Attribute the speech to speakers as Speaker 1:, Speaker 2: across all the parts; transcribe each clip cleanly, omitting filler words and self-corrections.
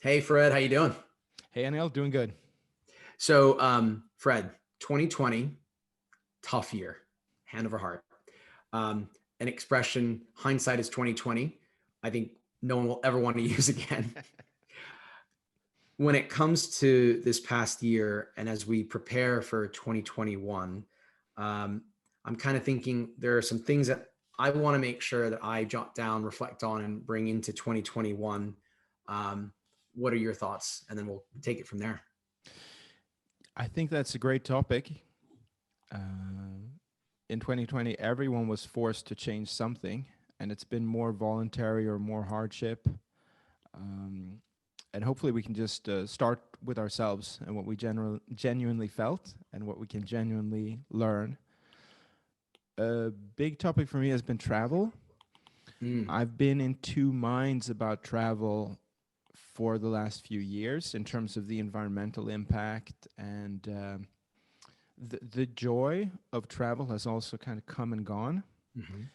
Speaker 1: Hey Fred, how you doing?
Speaker 2: Hey, Anil, doing good.
Speaker 1: Fred, 2020, tough year, hand over heart. An expression, hindsight is 2020. I think no one will ever want to use again. When it comes to this past year, and as we prepare for 2021, um, I'm kind of thinking there are some things that I want to make sure that I jot down, reflect on, and bring into 2021. Um, what are your thoughts? And then we'll take it from there.
Speaker 2: I think that's a great topic. Uh, in 2020, everyone was forced to change something, and it's been more voluntary or more hardship. Um, and hopefully, we can just start with ourselves and what we genuinely felt and what we can genuinely learn. A big topic for me has been travel.
Speaker 1: Mm.
Speaker 2: I've been in two minds about travel for the last few years in terms of the environmental impact and the joy of travel has also kind of come and gone.
Speaker 1: Mhm.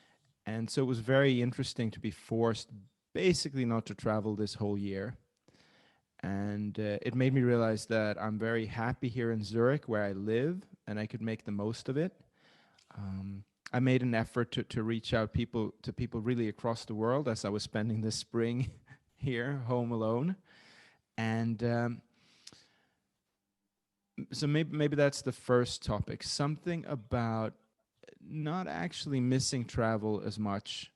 Speaker 2: And so it was very interesting to be forced basically not to travel this whole year. And it made me realize that I'm very happy here in Zurich where I live and I could make the most of it. Um, I made an effort to reach out to people really across the world as I was spending this spring here home alone. And so maybe that's the first topic. Something about not actually missing travel as much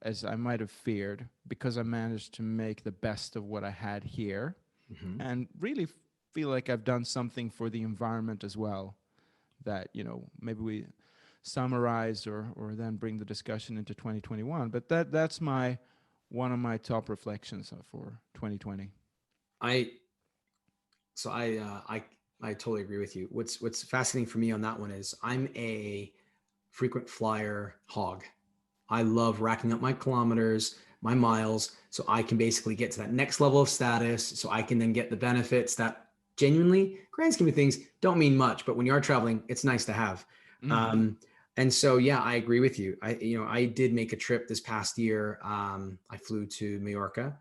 Speaker 2: as I might have feared because I managed to make the best of what I had here
Speaker 1: Mhm.
Speaker 2: and really feel like I've done something for the environment as well that, maybe we summarize or then bring the discussion into 2021. But that's my one of my top reflections for 2020.
Speaker 1: I so I totally agree with you. What's fascinating for me on that one is I'm a frequent flyer hog. I love racking up my kilometers, my miles, so I can basically get to that next level of status. So I can then get the benefits that genuinely, grand scheme of things, don't mean much. But when you are traveling, it's nice to have.
Speaker 2: Mm-hmm.
Speaker 1: And so, yeah, I agree with you. I did make a trip this past year. I flew to Majorca.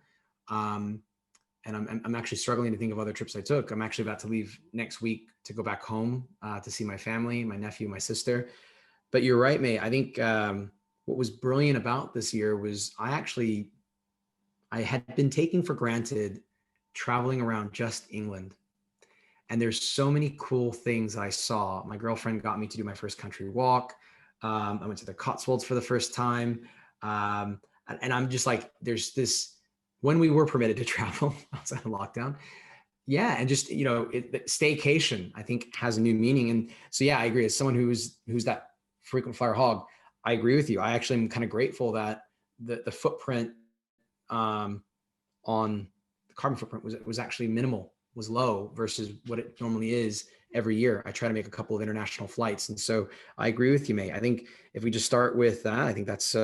Speaker 1: Um, and I'm actually struggling to think of other trips I took. I'm actually about to leave next week to go back home to see my family, my nephew, my sister. But you're right, mate. I think what was brilliant about this year was I had been taking for granted traveling around just England. And there's so many cool things that I saw. My girlfriend got me to do my first country walk. I went to the Cotswolds for the first time. And I'm just like, there's this, when we were permitted to travel outside of lockdown. Yeah. And just, staycation, I think has a new meaning. And so, yeah, I agree. As someone who's that frequent flyer hog, I agree with you. I actually am kind of grateful that the footprint on the carbon footprint was actually minimal, was low versus what it normally is every year. I try to make a couple of international flights, and so I agree with you, mate. I think if we just start with that, I think that's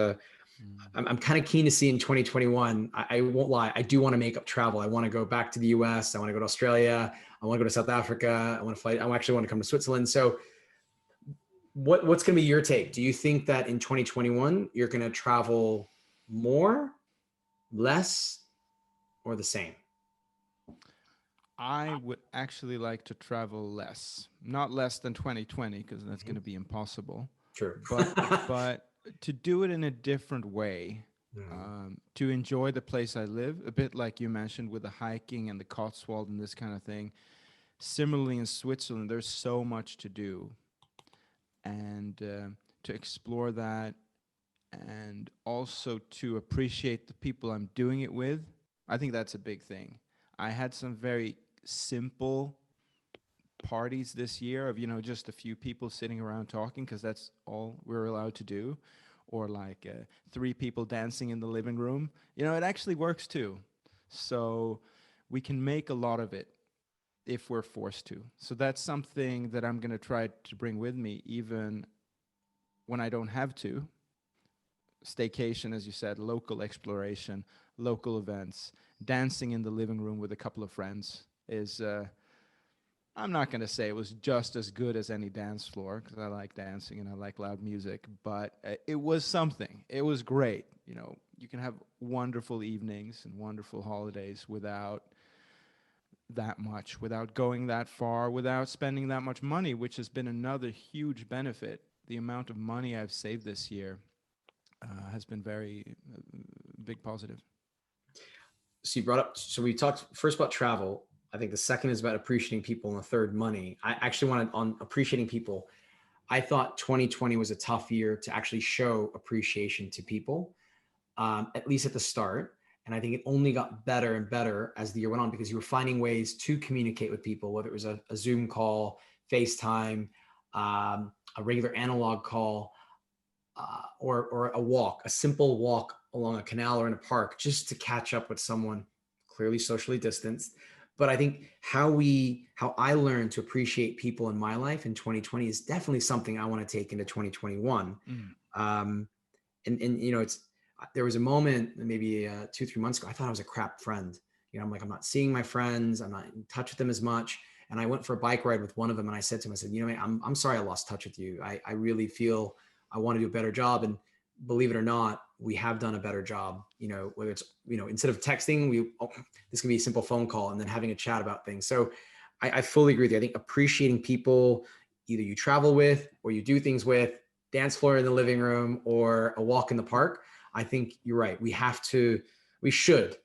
Speaker 1: I'm kind of keen to see in 2021. I won't lie, I do want to make up travel. I want to go back to the US. I want to go to Australia. I want to go to South Africa. I want to fly. I actually want to come to Switzerland. So what's going to be your take? Do you think that in 2021 you're going to travel more, less, or the same?
Speaker 2: I would actually like to travel less, not less than 2020 because that's
Speaker 1: Mm-hmm.
Speaker 2: going to be impossible,
Speaker 1: True.
Speaker 2: but to do it in a different way,
Speaker 1: Mm.
Speaker 2: to enjoy the place I live, a bit like you mentioned with the hiking and the Cotswold and this kind of thing. Similarly, in Switzerland, there's so much to do, and to explore that, and also to appreciate the people I'm doing it with. I think that's a big thing. I had some very simple parties this year of just a few people sitting around talking because that's all we're allowed to do, or like three people dancing in the living room. It actually works too. So we can make a lot of it if we're forced to. So that's something that I'm going to try to bring with me even when I don't have to. Staycation, as you said, local exploration, local events, dancing in the living room with a couple of friends is I'm not going to say it was just as good as any dance floor because I like dancing and I like loud music, but it was something. It was great. you can have wonderful evenings and wonderful holidays without that much, without going that far, without spending that much money, which has been another huge benefit. The amount of money I've saved this year has been very big positive.
Speaker 1: So you brought up, so we talked first about travel. I think the second is about appreciating people, and the third, money. I actually wanted on appreciating people. I thought 2020 was a tough year to actually show appreciation to people, at least at the start. And I think it only got better and better as the year went on because you were finding ways to communicate with people, whether it was a Zoom call, FaceTime, a regular analog call, or a walk, a simple walk along a canal or in a park, just to catch up with someone, clearly socially distanced. But I think how I learned to appreciate people in my life in 2020 is definitely something I want to take into 2021.
Speaker 2: Mm.
Speaker 1: And it's there was a moment maybe 2-3 months ago I thought I was a crap friend. I'm like, I'm not seeing my friends, I'm not in touch with them as much. And I went for a bike ride with one of them, and I said to him, I said, man, I'm sorry I lost touch with you. I really feel I want to do a better job. And believe it or not, we have done a better job. Whether it's instead of texting, this can be a simple phone call and then having a chat about things. So I fully agree with you. I think appreciating people either you travel with or you do things with, dance floor in the living room or a walk in the park. I think you're right. We should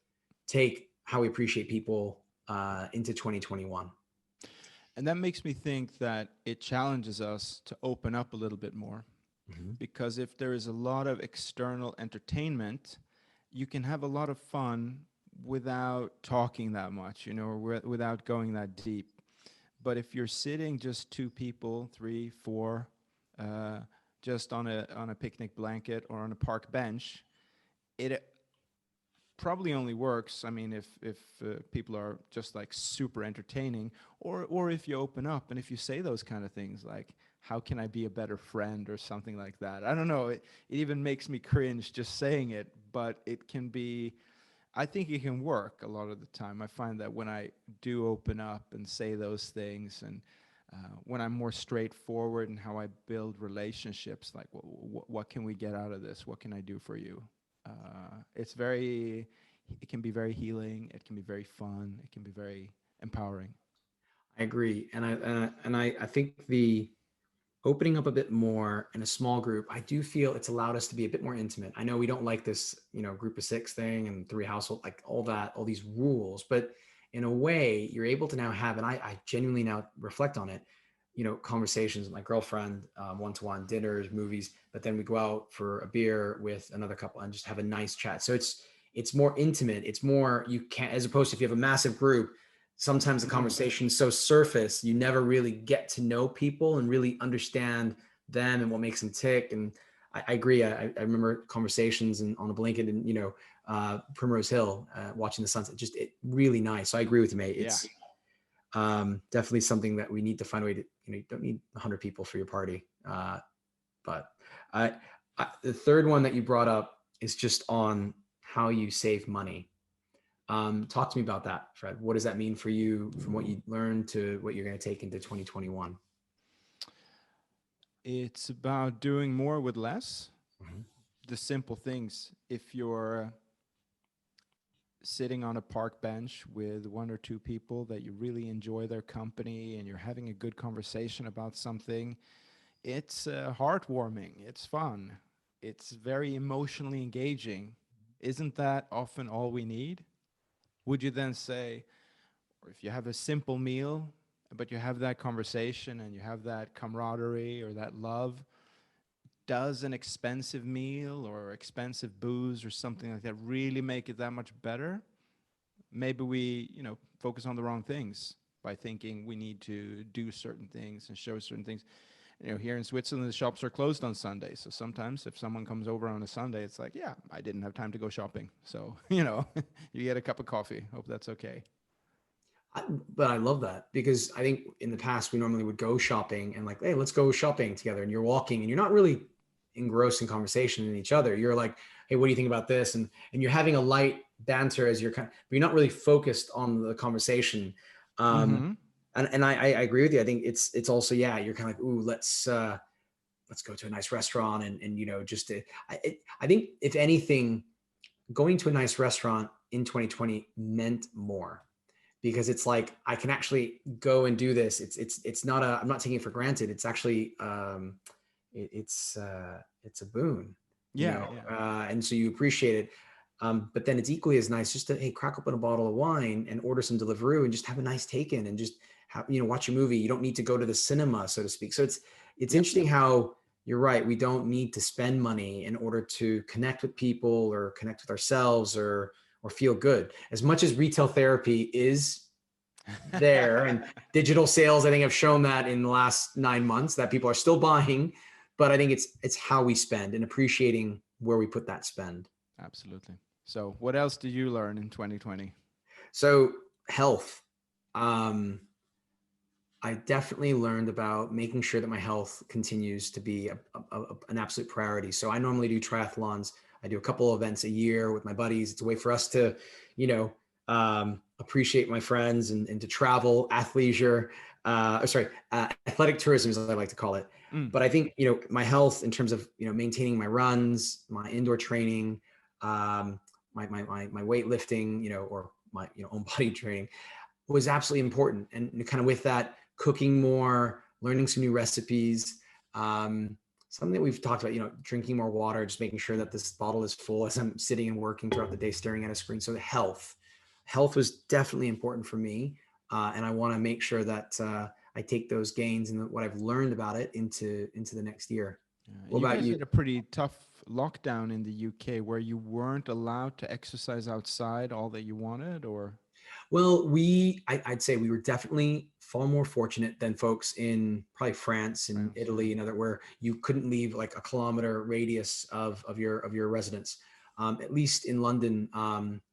Speaker 1: take how we appreciate people into 2021.
Speaker 2: And that makes me think that it challenges us to open up a little bit more.
Speaker 1: Mm-hmm.
Speaker 2: Because if there is a lot of external entertainment, you can have a lot of fun without talking that much, or without going that deep. But if you're sitting just two people, three, four, uh, just on a picnic blanket or on a park bench, it probably only works. I mean, if people are just like super entertaining, or if you open up and if you say those kind of things like, "How can I be a better friend?" or something like that. I don't know. It even makes me cringe just saying it, but it can be. I think it can work a lot of the time. I find that when I do open up and say those things, and when I'm more straightforward in how I build relationships, like what can we get out of this? What can I do for you? It can be very healing. It can be very fun. It can be very empowering.
Speaker 1: I agree. And I think the opening up a bit more in a small group, I do feel it's allowed us to be a bit more intimate. I know we don't like this, group of six thing and three household, like all that, all these rules, but in a way you're able to now have, and I genuinely now reflect on it, conversations with my girlfriend, one-to-one dinners, movies, but then we go out for a beer with another couple and just have a nice chat. So it's more intimate. It's more, you can't, as opposed to if you have a massive group, sometimes the conversation's so surface, you never really get to know people and really understand them and what makes them tick. And I agree. I remember conversations on a blanket and, Primrose Hill, watching the sunset, just really nice. So I agree with you, mate. It's definitely something that we need to find a way to, you don't need 100 people for your party. But the third one that you brought up is just on how you save money. Talk to me about that, Fred. What does that mean for you from what you learned to what you're going to take into 2021?
Speaker 2: It's about doing more with less.
Speaker 1: Mm-hmm.
Speaker 2: The simple things. If you're sitting on a park bench with one or two people that you really enjoy their company and you're having a good conversation about something, it's heartwarming, it's fun, it's very emotionally engaging. Isn't that often all we need? Would you then say, or if you have a simple meal, but you have that conversation and you have that camaraderie or that love, does an expensive meal or expensive booze or something like that really make it that much better? Maybe we, focus on the wrong things by thinking we need to do certain things and show certain things. Here in Switzerland, the shops are closed on Sunday. So sometimes if someone comes over on a Sunday, it's like, yeah, I didn't have time to go shopping. So, you get a cup of coffee. Hope that's okay.
Speaker 1: But I love that because I think in the past we normally would go shopping and like, hey, let's go shopping together. And you're walking and you're not really engrossed in conversation in each other. You're like, hey, what do you think about this? And you're having a light banter as you're but you're not really focused on the conversation.
Speaker 2: Mm-hmm.
Speaker 1: And I agree with you. I think it's also, yeah, you're kind of like, ooh, let's go to a nice restaurant and just to, I think if anything, going to a nice restaurant in 2020 meant more, because it's like I can actually go and do this. It's not a, I'm not taking it for granted. It's actually it's a boon, you
Speaker 2: Yeah,
Speaker 1: know,
Speaker 2: yeah,
Speaker 1: and so you appreciate it. But then it's equally as nice just to, hey, crack open a bottle of wine and order some Deliveroo and just have a nice take in and just have, you know, watch a movie. You don't need to go to the cinema, so to speak. So it's
Speaker 2: yep,
Speaker 1: interesting how you're right. We don't need to spend money in order to connect with people or connect with ourselves or feel good. As much as retail therapy is there, and digital sales, I think, have shown that in the last 9 months that people are still buying, but I think it's how we spend and appreciating where we put that spend.
Speaker 2: absolutely. So, what else did you learn in 2020?
Speaker 1: So health. Um, I definitely learned about making sure that my health continues to be an absolute priority. So I normally do triathlons. I do a couple of events a year with my buddies. It's a way for us to, you know, appreciate my friends and to travel, athleisure, athletic tourism, as I like to call it.
Speaker 2: Mm.
Speaker 1: But I think, you know, my health in terms of, you know, maintaining my runs, my indoor training, um, my weightlifting, you know, or my, you know, own body training was absolutely important. And kind of with that, cooking more, learning some new recipes. Something that we've talked about, you know, drinking more water, just making sure that this bottle is full as I'm sitting and working throughout the day, staring at a screen. So the health was definitely important for me. And I want to make sure that I take those gains and what I've learned about it into the next year. What
Speaker 2: You
Speaker 1: about
Speaker 2: guys
Speaker 1: you?
Speaker 2: had a pretty tough lockdown in the UK where you weren't allowed to exercise outside all that you wanted, or?
Speaker 1: Well, I'd say we were definitely far more fortunate than folks in probably France and
Speaker 2: France, yeah.
Speaker 1: Italy, you know, that where you couldn't leave like a kilometer radius of your residence. At least in London,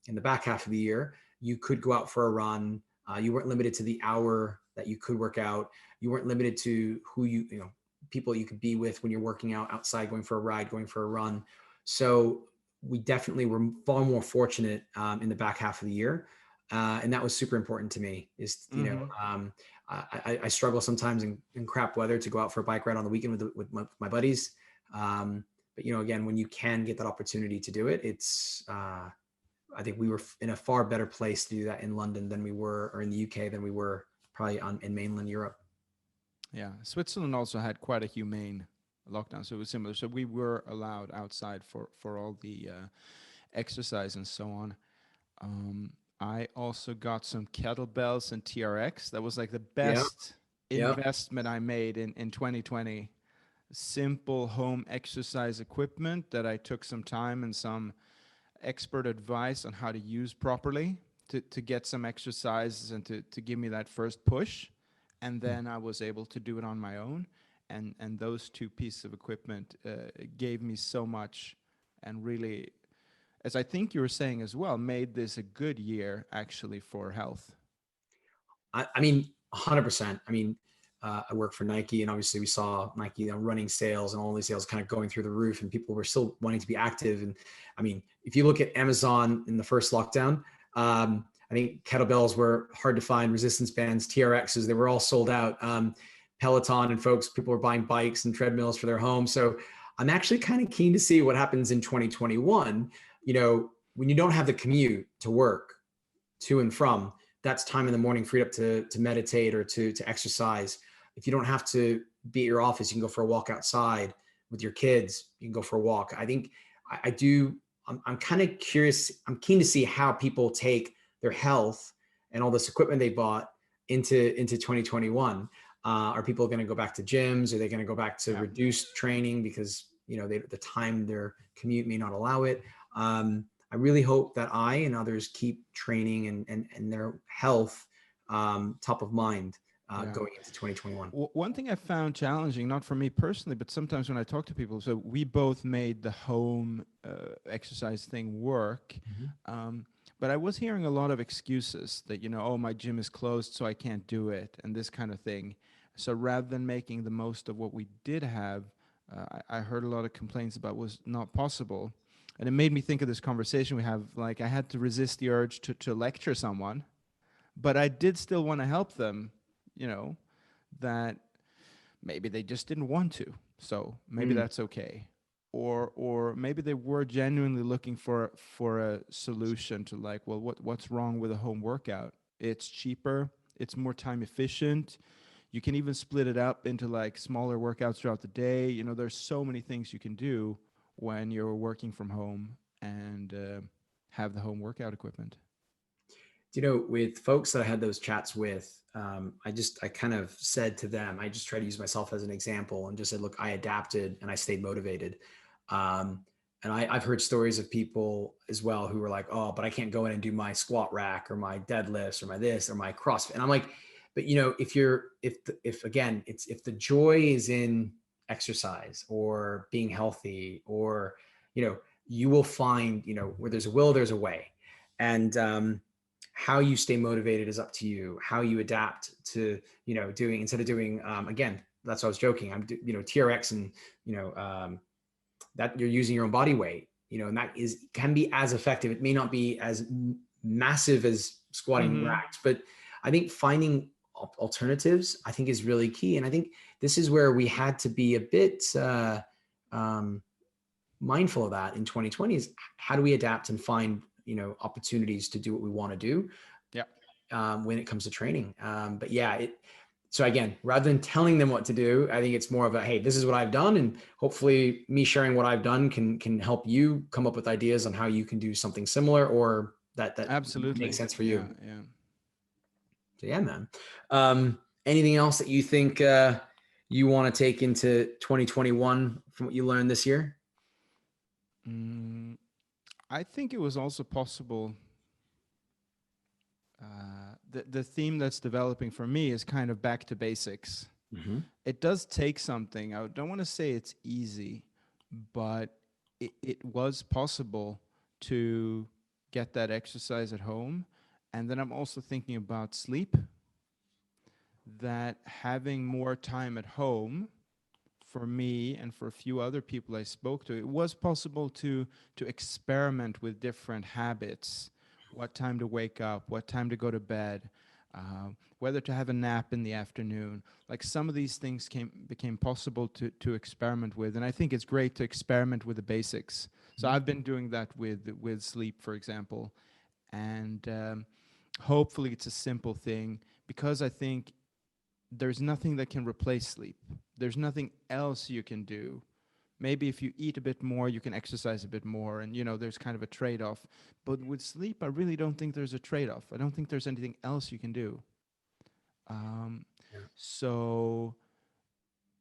Speaker 1: in the back half of the year, you could go out for a run. You weren't limited to the hour that you could work out. You weren't limited to who you know, people you could be with when you're working out outside, going for a ride, going for a run. So we definitely were far more fortunate in the back half of the year, and that was super important to me. Is, you know,
Speaker 2: Mm-hmm.
Speaker 1: I struggle sometimes in crap weather to go out for a bike ride on the weekend with my buddies. But you know, again, when you can get that opportunity to do it, it's I think we were in a far better place to do that in London than we were, or in the UK than we were probably in mainland Europe.
Speaker 2: Yeah, Switzerland also had quite a humane lockdown, so it was similar. So we were allowed outside for all the exercise and so on. Um, I also got some kettlebells and TRX. That was like the
Speaker 1: Yeah,
Speaker 2: best
Speaker 1: yeah.
Speaker 2: investment I made in 2020. Simple home exercise equipment that I took some time and some expert advice on how to use properly to get some exercises and to give me that first push. And then I was able to do it on my own. And those two pieces of equipment gave me so much, and really, as I think you were saying as well, made this a good year actually for health.
Speaker 1: I mean, 100%. I mean, I work for Nike, and obviously we saw Nike, you know, running sales and all these sales kind of going through the roof, and people were still wanting to be active. And I mean, if you look at Amazon in the first lockdown, I think kettlebells were hard to find, resistance bands, TRXs, they were all sold out. Peloton and folks, people were buying bikes and treadmills for their home. So I'm actually kind of keen to see what happens in 2021. You know, when you don't have the commute to work, to and from, that's time in the morning freed up to meditate or to exercise. If you don't have to be at your office, you can go for a walk outside with your kids. You can go for a walk. I think I do. I'm kind of curious. I'm keen to see how people take their health and all this equipment they bought into 2021. Are people going to go back to gyms? Are they going to go back to
Speaker 2: Yeah.
Speaker 1: reduced training because, you know, the time their commute may not allow it? I really hope that I and others keep training and their health top of mind
Speaker 2: Yeah.
Speaker 1: going into 2021.
Speaker 2: One thing I found challenging, not for me personally, but sometimes when I talk to people, so we both made the home exercise thing work.
Speaker 1: Mhm.
Speaker 2: But I was hearing a lot of excuses that, oh, my gym is closed, so I can't do it, and this kind of thing. So rather than making the most of what we did have, I heard a lot of complaints about was not possible. And it made me think of this conversation we have. Like, I had to resist the urge to lecture someone, but I did still want to help them, you know, that maybe they just didn't want to. So maybe
Speaker 1: Mm.
Speaker 2: that's okay. or maybe they were genuinely looking for a solution to like, well, what's wrong with a home workout? It's cheaper, it's more time efficient. You can even split it up into like smaller workouts throughout the day. You know, there's so many things you can do when you're working from home and have the home workout equipment.
Speaker 1: With folks that I had those chats with, I kind of said to them, I just try to use myself as an example and just said, look, I adapted and I stayed motivated. Um, and I've heard stories of people as well who were like, oh, but I can't go in and do my squat rack or my deadlifts or my this or my CrossFit. And I'm like, but if the joy is in exercise or being healthy, or, you will find, where there's a will, there's a way. And, how you stay motivated is up to you. How you adapt to, doing, instead of doing, again, that's what I was joking. TRX, and, that you're using your own body weight, and that can be as effective. It may not be as massive as squatting
Speaker 2: Mm-hmm.
Speaker 1: racks, but I think finding alternatives, I think, is really key. And I think this is where we had to be a bit mindful of that in 2020, is how do we adapt and find, opportunities to do what we want to do
Speaker 2: Yeah.
Speaker 1: when it comes to training. But yeah, so again, rather than telling them what to do, I think it's more of a, hey, this is what I've done, and hopefully me sharing what I've done can help you come up with ideas on how you can do something similar, or that makes
Speaker 2: Absolutely.
Speaker 1: sense for
Speaker 2: Yeah.
Speaker 1: you.
Speaker 2: Yeah.
Speaker 1: So yeah, man. Anything else that you think you want to take into 2021 from what you learned this year?
Speaker 2: I think it was also possible. The theme that's developing for me is kind of back to basics.
Speaker 1: Mm-hmm.
Speaker 2: It does take something. I don't want to say it's easy, but it was possible to get that exercise at home. And then I'm also thinking about sleep, that having more time at home for me and for a few other people I spoke to, it was possible to experiment with different habits, what time to wake up, what time to go to bed, whether to have a nap in the afternoon. Like, some of these things became possible to experiment with, and I think it's great to experiment with the basics. So I've been doing that with sleep, for example, and hopefully it's a simple thing, because I think there's nothing that can replace sleep. There's nothing else you can do. Maybe if you eat a bit more, you can exercise a bit more, and there's kind of a trade-off. But with sleep, I really don't think there's a trade-off. I don't think there's anything else you can do. Um,
Speaker 1: Yeah.
Speaker 2: so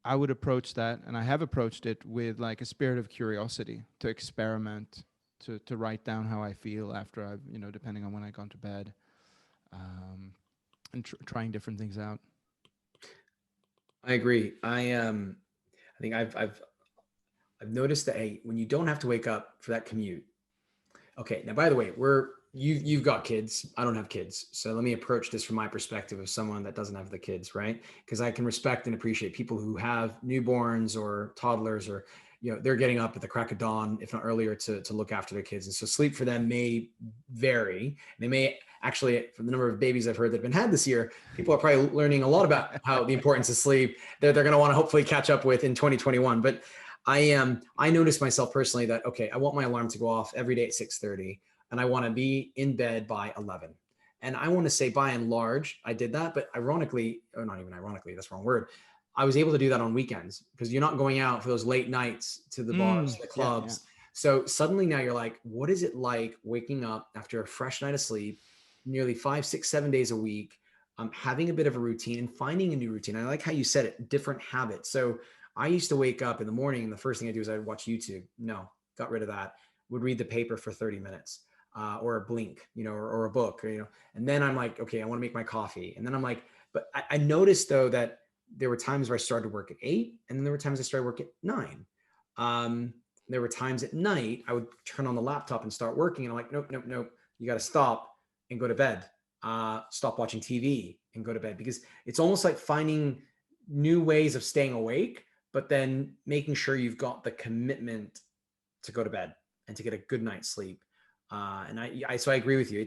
Speaker 2: I would approach that, and I have approached it with like a spirit of curiosity, to experiment, to write down how I feel after I've, depending on when I gone to bed, um, and trying different things out.
Speaker 1: I agree. I think I've noticed that, hey, when you don't have to wake up for that commute. Okay, now by the way, you've got kids. I don't have kids, so let me approach this from my perspective of someone that doesn't have the kids, right? Because I can respect and appreciate people who have newborns or toddlers, or they're getting up at the crack of dawn, if not earlier, to look after their kids, and so sleep for them may vary. They may actually, from the number of babies I've heard that have been had this year, people are probably learning a lot about how the importance of sleep that they're going to want to hopefully catch up with in 2021. But I noticed myself personally that, okay, I want my alarm to go off every day at 6:30, and I want to be in bed by 11. And I want to say, by and large, I did that. But ironically, or not even ironically, that's the wrong word, I was able to do that on weekends, because you're not going out for those late nights to the bars, to the
Speaker 2: Yeah, yeah.
Speaker 1: clubs. So suddenly now you're like, what is it like waking up after a fresh night of sleep, nearly 5, 6, 7 days a week, having a bit of a routine and finding a new routine? I like how you said it, different habits. So I used to wake up in the morning, and the first thing I do is I'd watch YouTube. No, got rid of that. Would read the paper for 30 minutes, or a blink, or a book, and then I'm like, okay, I want to make my coffee. And then I'm like, but I noticed though that there were times where I started work at 8, and then there were times I started work at 9. Um, there were times at night I would turn on the laptop and start working, and I'm like, nope, nope, nope. You got to stop and go to bed. Stop watching TV and go to bed, because it's almost like finding new ways of staying awake, but then making sure you've got the commitment to go to bed and to get a good night's sleep. So I agree with you.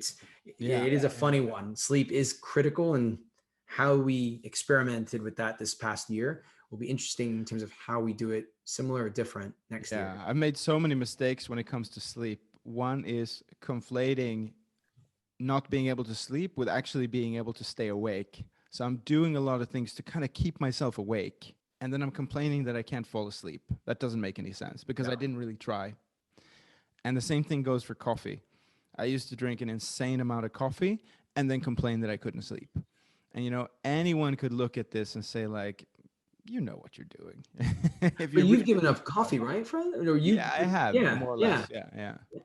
Speaker 2: Yeah,
Speaker 1: It is a
Speaker 2: yeah.
Speaker 1: funny one. Sleep is critical, and how we experimented with that this past year will be interesting in terms of how we do it Similar or different next
Speaker 2: Yeah,
Speaker 1: year?
Speaker 2: I've made so many mistakes when it comes to sleep. One is conflating not being able to sleep with actually being able to stay awake. So I'm doing a lot of things to kind of keep myself awake. And then I'm complaining that I can't fall asleep. That doesn't make any sense because I
Speaker 1: No.
Speaker 2: didn't really try. And the same thing goes for coffee. I used to drink an insane amount of coffee and then complain that I couldn't sleep. And anyone could look at this and say, like, you know what you're doing. If
Speaker 1: But
Speaker 2: you're
Speaker 1: you've
Speaker 2: really
Speaker 1: given up
Speaker 2: thinking about
Speaker 1: coffee,
Speaker 2: it.
Speaker 1: right, Fred? Or
Speaker 2: Yeah, I have
Speaker 1: yeah,
Speaker 2: more or
Speaker 1: yeah.
Speaker 2: less. Yeah, yeah.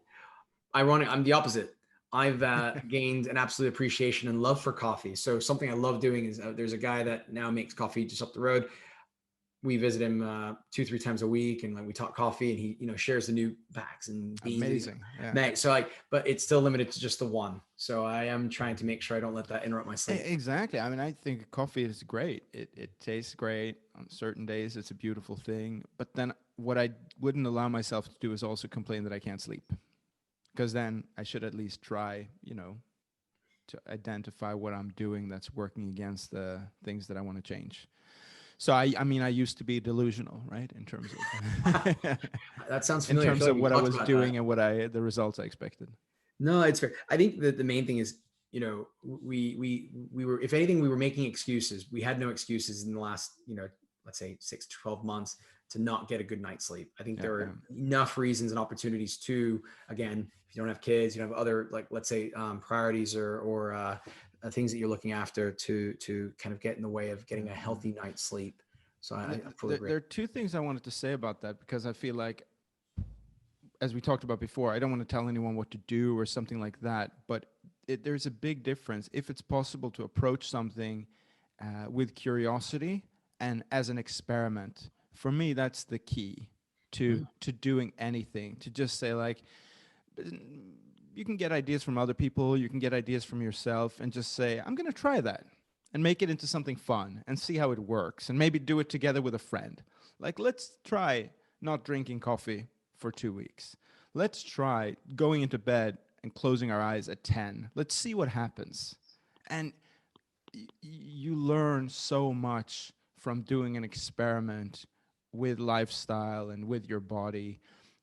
Speaker 1: Ironic. I'm the opposite. I've gained an absolute appreciation and love for coffee. So something I love doing is there's a guy that now makes coffee just up the road. We visit him 2-3 times a week, and like we talk coffee, and he shares the new packs and beans that he's
Speaker 2: Amazing. Yeah.
Speaker 1: made. So like, but it's still limited to just the one. So I am trying to make sure I don't let that interrupt my sleep.
Speaker 2: Exactly. I mean, I think coffee is great. It tastes great on certain days. It's a beautiful thing. But then what I wouldn't allow myself to do is also complain that I can't sleep. Because then I should at least try, to identify what I'm doing that's working against the things that I want to change. So I mean, I used to be delusional, right? In terms of
Speaker 1: That sounds
Speaker 2: in
Speaker 1: familiar. I
Speaker 2: terms
Speaker 1: feel like
Speaker 2: of
Speaker 1: we
Speaker 2: what I
Speaker 1: talked
Speaker 2: was
Speaker 1: about that.
Speaker 2: doing and the results I expected.
Speaker 1: No, it's fair. I think that the main thing is, we were, if anything, we were making excuses. We had no excuses in the last, let's say 6 to 12 months to not get a good night's sleep. I think
Speaker 2: Yeah,
Speaker 1: there
Speaker 2: yeah.
Speaker 1: are enough reasons and opportunities to, again, if you don't have kids, you have other, like, let's say, priorities or things that you're looking after to kind of get in the way of getting a
Speaker 2: Mhm.
Speaker 1: healthy night's sleep. So I fully
Speaker 2: There,
Speaker 1: agree.
Speaker 2: there are two things I wanted to say about that because I feel like, as we talked about before, I don't want to tell anyone what to do or something like that. But there's a big difference if it's possible to approach something with curiosity and as an experiment. For me, that's the key
Speaker 1: Mhm.
Speaker 2: to doing anything. To just say, like, you can get ideas from other people, you can get ideas from yourself, and just say, I'm going to try that and make it into something fun and see how it works, and maybe do it together with a friend. Like, let's try not drinking coffee for 2 weeks. Let's try going into bed and closing our eyes at 10. Let's see what happens. And you learn so much from doing an experiment with lifestyle and with your body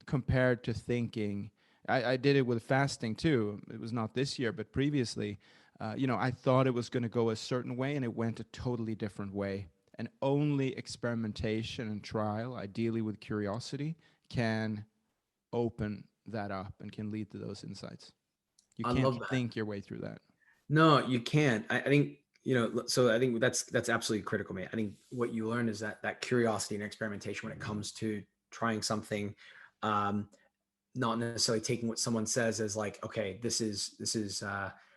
Speaker 2: compared to thinking. I did it with fasting too. It was not this year, but previously. I thought it was going to go a certain way, and it went a totally different way. And only experimentation and trial, ideally with curiosity, can open that up and can lead to those insights. You
Speaker 1: I
Speaker 2: can't
Speaker 1: love that.
Speaker 2: think your way through that.
Speaker 1: No, you can't. I think, so I think that's absolutely critical, man. I think what you learn is that curiosity and experimentation when it comes to trying something, um, not necessarily taking what someone says as like, okay, this is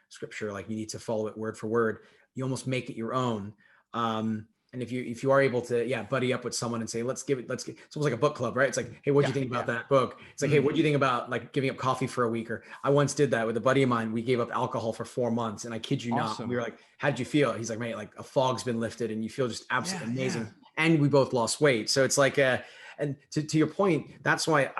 Speaker 1: scripture, like you need to follow it word for word. You almost make it your own. And if you are able to, yeah, buddy up with someone and say, it's almost like a book club, right? It's like, hey, what do
Speaker 2: Yeah,
Speaker 1: you think about
Speaker 2: yeah.
Speaker 1: that book? It's like, hey, what do you think about like giving up coffee for a week? Or I once did that with a buddy of mine. We gave up alcohol for 4 months, and I kid you not, we
Speaker 2: Awesome.
Speaker 1: were like, how did you feel? He's like, mate, like a fog's been lifted and you feel just
Speaker 2: Yeah,
Speaker 1: absolutely
Speaker 2: yeah.
Speaker 1: amazing. And we both lost weight. So it's like and to your point, that's why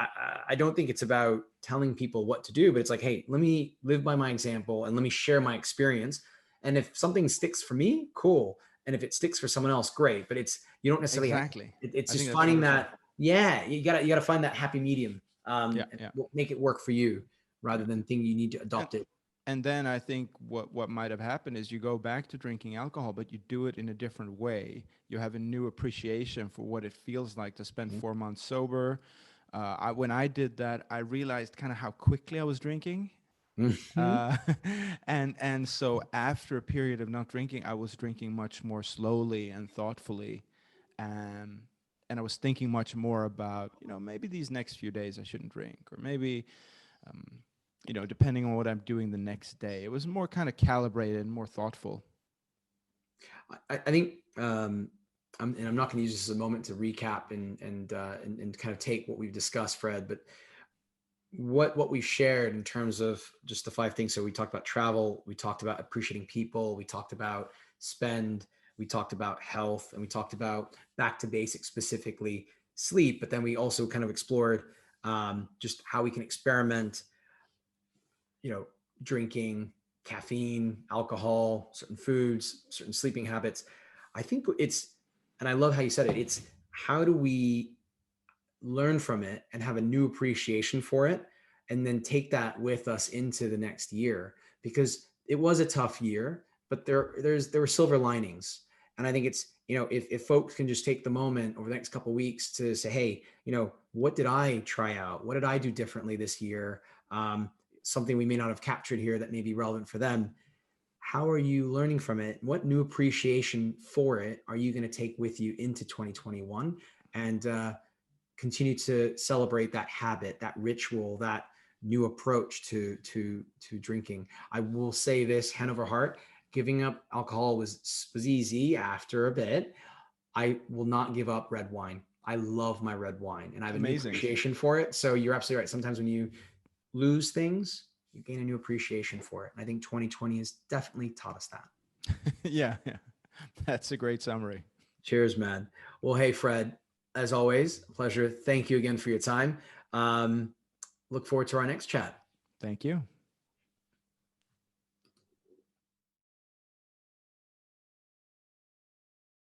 Speaker 1: I don't think it's about telling people what to do, but it's like, hey, let me live by my example and let me share my experience. And if something sticks for me, cool. And if it sticks for someone else, great. But you don't necessarily
Speaker 2: Exactly.
Speaker 1: it's
Speaker 2: I think
Speaker 1: just
Speaker 2: that's
Speaker 1: finding
Speaker 2: beautiful.
Speaker 1: that, yeah, you gotta find that happy medium,
Speaker 2: Yeah,
Speaker 1: and
Speaker 2: yeah,
Speaker 1: make it work for you rather
Speaker 2: yeah.
Speaker 1: than think you need to
Speaker 2: And
Speaker 1: adopt it.
Speaker 2: and then I think what might have happened is you go back to drinking alcohol, but you do it in a different way. You have a new appreciation for what it feels like to spend
Speaker 1: Mhm.
Speaker 2: 4 months sober. When I did that, I realized kind of how quickly I was drinking.
Speaker 1: Mhm.
Speaker 2: Uh, and so after a period of not drinking, I was drinking much more slowly and thoughtfully, um, and I was thinking much more about, maybe these next few days I shouldn't drink, or maybe, um, depending on what I'm doing the next day. It was more kind of calibrated and more thoughtful.
Speaker 1: I think, I'm not going to use this as a moment to recap and kind of take what we've discussed, Fred, but what we've shared in terms of just the 5 things. So we talked about travel, we talked about appreciating people, we talked about spend, we talked about health, and we talked about back to basics, specifically sleep. But then we also kind of explored just how we can experiment, you know, drinking, caffeine, alcohol, certain foods, certain sleeping habits. I think it's, and I love how you said it. It's how do we learn from it and have a new appreciation for it, and then take that with us into the next year, because it was a tough year, but there were silver linings. And I think it's, if folks can just take the moment over the next couple of weeks to say, hey, what did I try out? What did I do differently this year? Something we may not have captured here that may be relevant for them. How are you learning from it? What new appreciation for it are you going to take with you into 2021, and continue to celebrate that habit, that ritual, that new approach to drinking? I will say this, hand over heart, giving up alcohol was easy after a bit. I will not give up red wine. I love my red wine, and I have a new
Speaker 2: Amazing.
Speaker 1: appreciation for it. So you're absolutely right. Sometimes when you lose things, you gain a new appreciation for it. And I think 2020 has definitely taught us that.
Speaker 2: Yeah, yeah. That's a great summary.
Speaker 1: Cheers, man. Well, hey, Fred, as always, a pleasure. Thank you again for your time. Look forward to our next chat.
Speaker 2: Thank you.